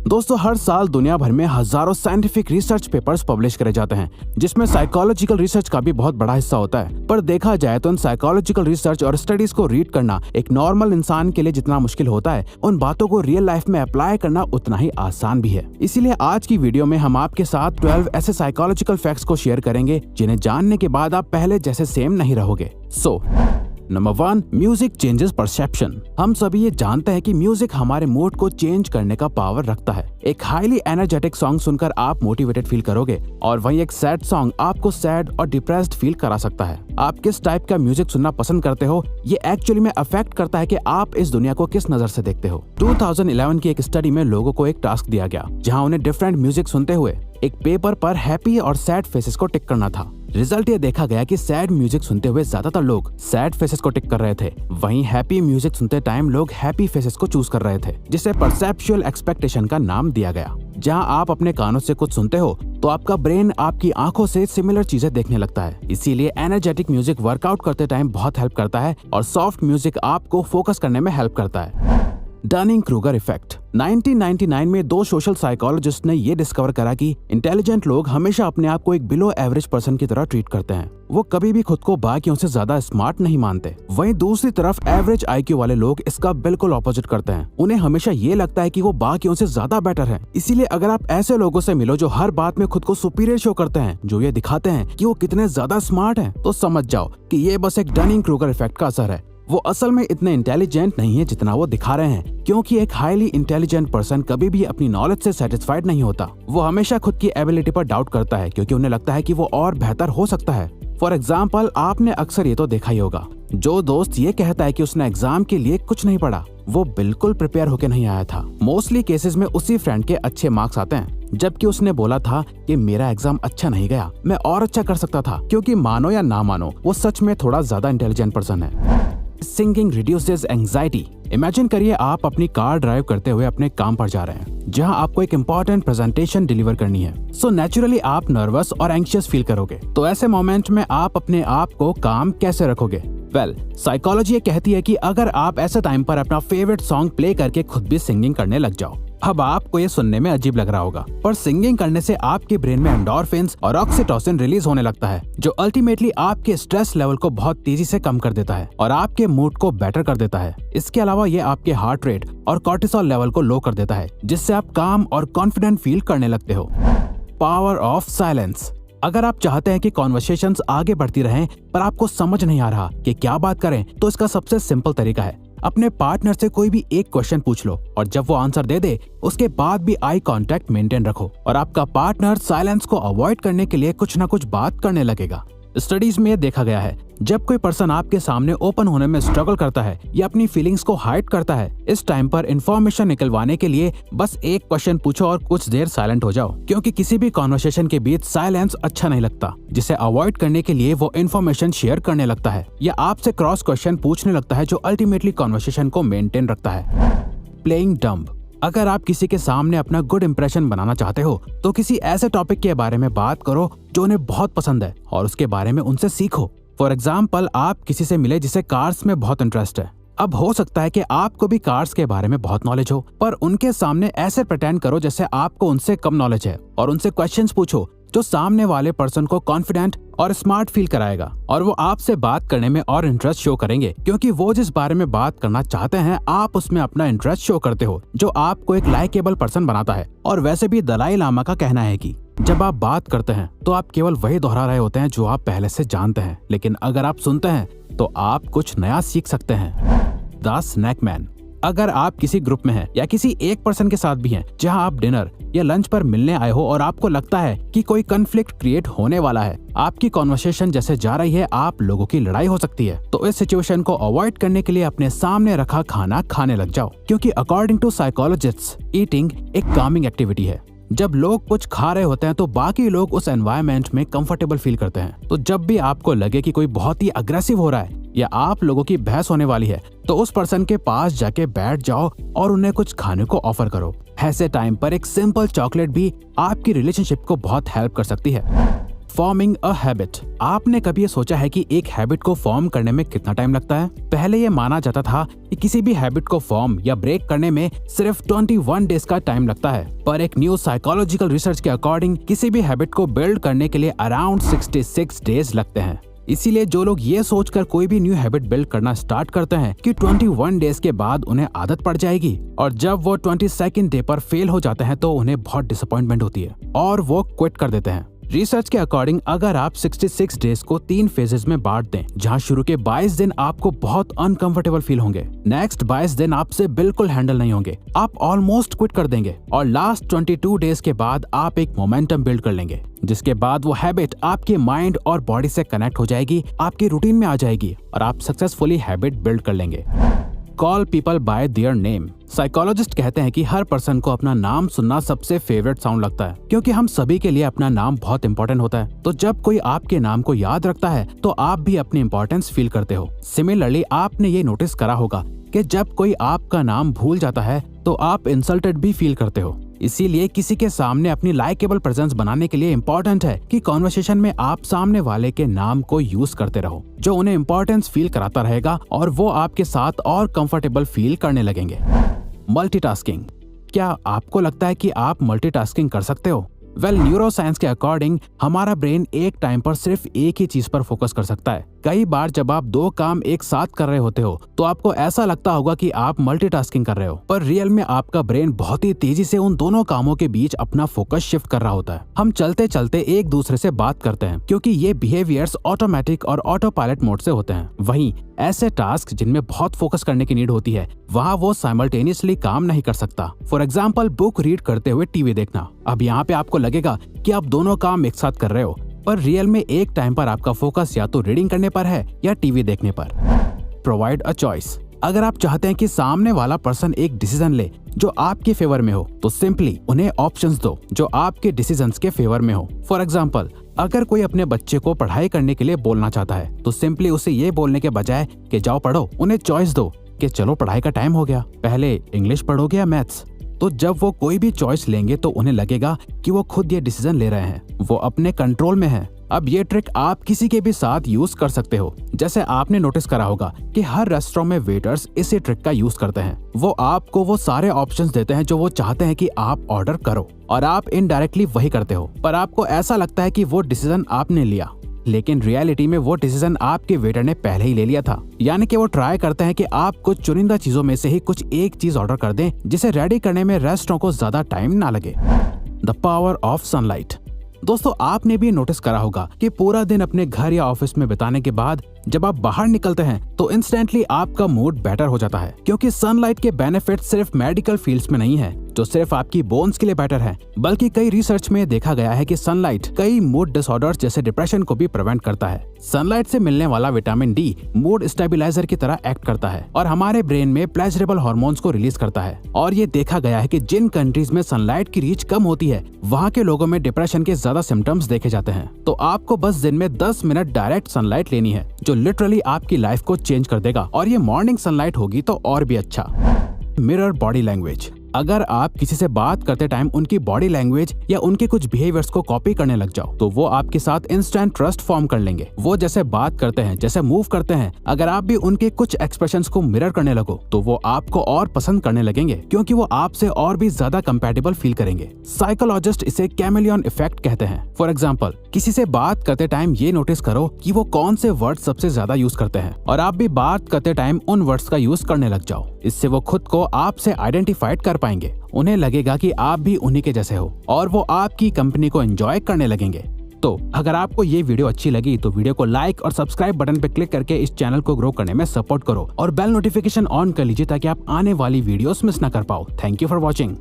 दोस्तों, हर साल दुनिया भर में हजारों साइंटिफिक रिसर्च पेपर्स पब्लिश करे जाते हैं, जिसमें साइकोलॉजिकल रिसर्च का भी बहुत बड़ा हिस्सा होता है। पर देखा जाए तो इन साइकोलॉजिकल रिसर्च और स्टडीज को रीड करना एक नॉर्मल इंसान के लिए जितना मुश्किल होता है, उन बातों को रियल लाइफ में अप्लाई करना उतना ही आसान भी है। इसीलिए आज की वीडियो में हम आपके साथ 12 ऐसे साइकोलॉजिकल फैक्ट्स को शेयर करेंगे जिन्हें जानने के बाद आप पहले जैसे सेम नहीं रहोगे। Number 1, music changes perception. हम सभी ये जानते हैं कि म्यूजिक हमारे मूड को चेंज करने का पावर रखता है। एक हाईली एनर्जेटिक सॉन्ग सुनकर आप मोटिवेटेड फील करोगे और वहीं एक सैड सॉन्ग आपको सैड और डिप्रेस्ड फील करा सकता है। आप किस टाइप का म्यूजिक सुनना पसंद करते हो, ये एक्चुअली में अफेक्ट करता है कि आप इस दुनिया को किस नजर से देखते हो। 2011 की एक स्टडी में लोगों को एक टास्क दिया गया जहाँ उन्हें डिफरेंट म्यूजिक सुनते हुए एक पेपर पर हैप्पी और सैड फेसेस को टिक करना था। रिजल्ट ये देखा गया कि सैड म्यूजिक सुनते हुए ज्यादातर लोग सैड फेसेस को टिक कर रहे थे, वहीं हैप्पी म्यूजिक सुनते टाइम लोग हैप्पी फेसेस को चूज कर रहे थे, जिसे परसेप्चुअल एक्सपेक्टेशन का नाम दिया गया। जहां आप अपने कानों से कुछ सुनते हो तो आपका ब्रेन आपकी आंखों से सिमिलर चीजें देखने लगता है। इसीलिए एनर्जेटिक म्यूजिक वर्कआउट करते टाइम बहुत हेल्प करता है और सॉफ्ट म्यूजिक आपको फोकस करने में हेल्प करता है। Dunning Kruger effect. 1999 में 2 सोशल साइकोलॉजिस्ट ने ये डिस्कवर करा कि इंटेलिजेंट लोग हमेशा अपने आप को एक बिलो एवरेज पर्सन की तरह ट्रीट करते हैं। वो कभी भी खुद को बाकियों से ज्यादा स्मार्ट नहीं मानते। वहीं दूसरी तरफ एवरेज आईक्यू वाले लोग इसका बिल्कुल ऑपोजिट करते हैं। उन्हें हमेशा ये लगता है कि वो बाकियों से ज्यादा बेटर है। इसीलिए अगर आप ऐसे लोगों से मिलो जो हर बात में खुद को सुपीरियर शो करते हैं, जो ये दिखाते हैं कि वो कितने ज्यादा स्मार्ट हैं, तो समझ जाओ कि ये बस एक डनिंग-क्रूगर इफेक्ट का असर है। वो असल में इतने इंटेलिजेंट नहीं है जितना वो दिखा रहे हैं, क्योंकि एक हाईली इंटेलिजेंट पर्सन कभी भी अपनी नॉलेज से सेटिस्फाइड नहीं होता। वो हमेशा खुद की एबिलिटी पर डाउट करता है, क्योंकि उन्हें लगता है कि वो और बेहतर हो सकता है। फॉर एग्जाम्पल, आपने अक्सर ये तो देखा ही होगा, जो दोस्त ये कहता है कि उसने एग्जाम के लिए कुछ नहीं पढ़ा, वो बिल्कुल प्रिपेयर होके नहीं आया था। मोस्टली केसेस में उसी फ्रेंड के अच्छे मार्क्स आते हैं, जबकि उसने बोला था कि मेरा एग्जाम अच्छा नहीं गया, मैं और अच्छा कर सकता था। क्योंकि मानो या ना मानो, वो सच में थोड़ा ज्यादा इंटेलिजेंट पर्सन है। Singing reduces anxiety. इमेजिन करिए आप अपनी कार ड्राइव करते हुए अपने काम पर जा रहे हैं, जहां आपको एक इम्पोर्टेंट प्रेजेंटेशन डिलीवर करनी है। सो नेचुरली आप नर्वस और एंग्शियस फील करोगे। तो ऐसे मोमेंट में आप अपने आप को काम कैसे रखोगे? साइकोलॉजी ये कहती है कि अगर आप ऐसे टाइम पर अपना फेवरेट सॉन्ग प्ले करके खुद भी सिंगिंग करने लग जाओ। अब आपको ये सुनने में अजीब लग रहा होगा, पर सिंगिंग करने से आपके ब्रेन में एंडोर्फिन्स और ऑक्सीटोसिन रिलीज होने लगता है, जो अल्टीमेटली आपके स्ट्रेस लेवल को बहुत तेजी से कम कर देता है और आपके मूड को बेटर कर देता है। इसके अलावा ये आपके हार्ट रेट और कॉर्टिसोल लेवल को लो कर देता है, जिससे आप काम और कॉन्फिडेंट फील करने लगते हो। Power of silence. अगर आप चाहते हैं कि कॉन्वर्सेशंस आगे बढ़ती रहें पर आपको समझ नहीं आ रहा कि क्या बात करें, तो इसका सबसे सिंपल तरीका है अपने पार्टनर से कोई भी एक क्वेश्चन पूछ लो और जब वो आंसर दे दे, उसके बाद भी आई कांटेक्ट मेंटेन रखो और आपका पार्टनर साइलेंस को अवॉइड करने के लिए कुछ ना कुछ बात करने लगेगा। स्टडीज में देखा गया है, जब कोई पर्सन आपके सामने ओपन होने में स्ट्रगल करता है या अपनी फीलिंग्स को हाइड करता है, इस टाइम पर इंफॉर्मेशन निकलवाने के लिए बस एक क्वेश्चन पूछो और कुछ देर साइलेंट हो जाओ, क्योंकि किसी भी कॉन्वर्सेशन के बीच साइलेंस अच्छा नहीं लगता, जिसे अवॉइड करने के लिए वो इन्फॉर्मेशन शेयर करने लगता है या आपसे क्रॉस क्वेश्चन पूछने लगता है, जो अल्टीमेटली कॉन्वर्सेशन को मेंटेन रखता है। Playing dumb. अगर आप किसी के सामने अपना गुड इंप्रेशन बनाना चाहते हो, तो किसी ऐसे टॉपिक के बारे में बात करो जो उन्हें बहुत पसंद है और उसके बारे में उनसे सीखो। फॉर एग्जाम्पल, आप किसी से मिले जिसे कार्स में बहुत इंटरेस्ट है। अब हो सकता है कि आपको भी कार्स के बारे में बहुत नॉलेज हो, पर उनके सामने ऐसे प्रिटेंड करो जैसे आपको उनसे कम नॉलेज है और उनसे क्वेश्चंस पूछो जो सामने वाले पर्सन को कॉन्फिडेंट और स्मार्ट फील कराएगा और वो आपसे बात करने में और इंटरेस्ट शो करेंगे, क्योंकि वो जिस बारे में बात करना चाहते हैं आप उसमें अपना इंटरेस्ट शो करते हो, जो आपको एक लाइकेबल पर्सन बनाता है। और वैसे भी दलाई लामा का कहना है कि जब आप बात करते हैं तो आप केवल वही दोहरा रहे होते हैं जो आप पहले से जानते हैं, लेकिन अगर आप सुनते हैं तो आप कुछ नया सीख सकते हैं। The snake man. अगर आप किसी ग्रुप में हैं या किसी एक पर्सन के साथ भी हैं जहां आप डिनर या लंच पर मिलने आए हो और आपको लगता है कि कोई कॉन्फ्लिक्ट क्रिएट होने वाला है, आपकी कॉन्वर्सेशन जैसे जा रही है आप लोगों की लड़ाई हो सकती है, तो इस सिचुएशन को अवॉइड करने के लिए अपने सामने रखा खाना खाने लग जाओ, क्योंकि अकॉर्डिंग टू साइकोलॉजिस्ट्स ईटिंग एक कामिंग एक्टिविटी है। जब लोग कुछ खा रहे होते हैं तो बाकी लोग उस एनवायरनमेंट में कंफर्टेबल फील करते हैं। तो जब भी आपको लगे कि कोई बहुत ही अग्रेसिव हो रहा है या आप लोगों की बहस होने वाली है, तो उस पर्सन के पास जाके बैठ जाओ और उन्हें कुछ खाने को ऑफर करो। ऐसे टाइम पर एक सिंपल चॉकलेट भी आपकी रिलेशनशिप को बहुत हेल्प कर सकती है। Forming a habit. आपने कभी ये सोचा है कि एक हैबिट को फॉर्म करने में कितना टाइम लगता है? पहले ये माना जाता था कि किसी भी हैबिट को फॉर्म या ब्रेक करने में सिर्फ 21 डेज का टाइम लगता है, पर एक न्यू साइकोलॉजिकल रिसर्च के अकॉर्डिंग किसी भी हैबिट को बिल्ड करने के लिए अराउंड 66 डेज लगते हैं। इसीलिए जो लोग ये सोचकर कोई भी न्यू हैबिट बिल्ड करना स्टार्ट करते हैं कि 21 डेज के बाद उन्हें आदत पड़ जाएगी, और जब वो 22nd डे पर फेल हो जाते हैं तो उन्हें बहुत डिसअपॉइंटमेंट होती है और वो क्विट कर देते हैं। रिसर्च के अकॉर्डिंग अगर आप 66 डेज को 3 फेजेस में बांट दें, जहां शुरू के 22 दिन आपको बहुत अनकंफर्टेबल फील होंगे, नेक्स्ट 22 दिन आपसे बिल्कुल हैंडल नहीं होंगे, आप ऑलमोस्ट क्विट कर देंगे, और लास्ट 22 डेज के बाद आप एक मोमेंटम बिल्ड कर लेंगे, जिसके बाद वो हैबिट आपके माइंड और बॉडी से कनेक्ट हो जाएगी, आपकी रूटीन में आ जाएगी और आप सक्सेसफुली हैबिट बिल्ड कर लेंगे। Call people bye their name. Psychologist कहते हैं कि हर पर्सन को अपना नाम सुनना सबसे फेवरेट साउंड लगता है, क्योंकि हम सभी के लिए अपना नाम बहुत इंपॉर्टेंट होता है। तो जब कोई आपके नाम को याद रखता है तो आप भी अपनी इंपॉर्टेंस फील करते हो। सिमिलरली आपने ये नोटिस करा होगा कि जब कोई आपका नाम भूल जाता है तो आप इंसल्टेड भी फील करते हो। इसीलिए किसी के सामने अपनी लाइकेबल प्रेजेंस बनाने के लिए इम्पोर्टेंट है कि कॉन्वर्सेशन में आप सामने वाले के नाम को यूज करते रहो, जो उन्हें इम्पोर्टेंस फील कराता रहेगा और वो आपके साथ और कंफर्टेबल फील करने लगेंगे। मल्टीटास्किंग। क्या आपको लगता है कि आप मल्टीटास्किंग कर सकते हो? न्यूरो साइंस के अकॉर्डिंग हमारा ब्रेन एक टाइम पर सिर्फ एक ही चीज पर फोकस कर सकता है। कई बार जब आप 2 काम एक साथ कर रहे होते हो तो आपको ऐसा लगता होगा कि आप मल्टीटास्किंग कर रहे हो, पर रियल में आपका ब्रेन बहुत ही तेजी से उन दोनों कामों के बीच अपना फोकस शिफ्ट कर रहा होता है। हम चलते चलते एक दूसरे से बात करते हैं, क्योंकि ये बिहेवियर्स ऑटोमेटिक और ऑटो पायलट मोड से होते हैं। वहीं ऐसे टास्क जिनमें बहुत फोकस करने की नीड होती है, वहाँ वो साइमल्टेनियसली काम नहीं कर सकता। फॉर एग्जाम्पल, बुक रीड करते हुए टीवी देखना। अब यहाँ पे आपको लगेगा कि आप दोनों काम एक साथ कर रहे हो, पर रियल में एक टाइम पर आपका फोकस या तो रीडिंग करने पर है या टीवी देखने पर। Provide a choice. अगर आप चाहते हैं कि सामने वाला पर्सन एक डिसीजन ले जो आपके फेवर में हो, तो सिंपली उन्हें ऑप्शंस दो जो आपके डिसीजंस के फेवर में हो। फॉर एग्जाम्पल, अगर कोई अपने बच्चे को पढ़ाई करने के लिए बोलना चाहता है तो सिंपली उसे ये बोलने के बजाय कि जाओ पढ़ो, उन्हें चॉइस दो कि चलो पढ़ाई का टाइम हो गया, पहले इंग्लिश पढ़ोगे या मैथ्स। तो जब वो कोई भी चॉइस लेंगे तो उन्हें लगेगा कि वो खुद ये डिसीजन ले रहे हैं, वो अपने कंट्रोल में है। अब ये ट्रिक आप किसी के भी साथ यूज कर सकते हो। जैसे आपने नोटिस करा होगा कि हर रेस्टोरेंट में वेटर्स इसी ट्रिक का यूज करते हैं। वो आपको वो सारे ऑप्शंस देते हैं जो वो चाहते हैं कि आप ऑर्डर करो, और आप इनडायरेक्टली वही करते हो, पर आपको ऐसा लगता है कि वो डिसीजन आपने लिया, लेकिन रियलिटी में वो डिसीजन आपके वेटर ने पहले ही ले लिया था। यानी कि वो ट्राई करते हैं कि आप कुछ चुनिंदा चीजों में से ही कुछ एक चीज ऑर्डर कर दें, जिसे रेडी करने में रेस्टोरेंट को ज्यादा टाइम ना लगे। The power of sunlight. दोस्तों, आपने भी नोटिस करा होगा कि पूरा दिन अपने घर या ऑफिस में बिताने के बाद जब आप बाहर निकलते हैं तो इंस्टेंटली आपका मूड बेटर हो जाता है, क्योंकि सनलाइट के बेनिफिट सिर्फ मेडिकल फील्ड्स में नहीं है जो सिर्फ आपकी बोन्स के लिए बेटर है, बल्कि कई रिसर्च में देखा गया है कि सनलाइट कई मूड डिसऑर्डर्स जैसे डिप्रेशन को भी प्रिवेंट करता है। सनलाइट से मिलने वाला विटामिन डी मूड स्टेबलाइजर की तरह एक्ट करता है और हमारे ब्रेन में प्लेजरेबल हार्मोन्स को रिलीज करता है। और ये देखा गया है कि जिन कंट्रीज में सनलाइट की रीच कम होती है, वहाँ के लोगों में डिप्रेशन के ज्यादा सिम्टम्स देखे जाते हैं। तो आपको बस दिन में 10 मिनट डायरेक्ट सनलाइट लेनी है, जो लिटरली आपकी लाइफ को चेंज कर देगा, और ये मॉर्निंग सनलाइट होगी तो और भी अच्छा। Mirror body language. अगर आप किसी से बात करते टाइम उनकी बॉडी लैंग्वेज या उनके कुछ बिहेवियर्स को कॉपी करने लग जाओ, तो वो आपके साथ इंस्टेंट ट्रस्ट फॉर्म कर लेंगे। वो जैसे बात करते हैं, जैसे मूव करते हैं, अगर आप भी उनके कुछ एक्सप्रेशंस को मिरर करने लगो तो वो आपको और पसंद करने लगेंगे, क्योंकि वो आपसे और भी ज्यादा कंपैटिबल फील करेंगे। साइकोलॉजिस्ट इसे कैमेलियन इफेक्ट कहते हैं। फॉर एग्जाम्पल, किसी से बात करते टाइम ये नोटिस करो कि वो कौन से वर्ड सबसे ज्यादा यूज करते हैं, और आप भी बात करते टाइम उन वर्ड्स का यूज करने लग जाओ। इससे वो खुद को आपसे आइडेंटिफाइड कर पाएंगे, उन्हें लगेगा कि आप भी उन्हीं के जैसे हो, और वो आपकी कंपनी को एंजॉय करने लगेंगे। तो अगर आपको ये वीडियो अच्छी लगी तो वीडियो को लाइक और सब्सक्राइब बटन पे क्लिक करके इस चैनल को ग्रो करने में सपोर्ट करो, और बेल नोटिफिकेशन ऑन कर लीजिए ताकि आप आने वाली वीडियोस मिस ना कर पाओ। Thank you for watching.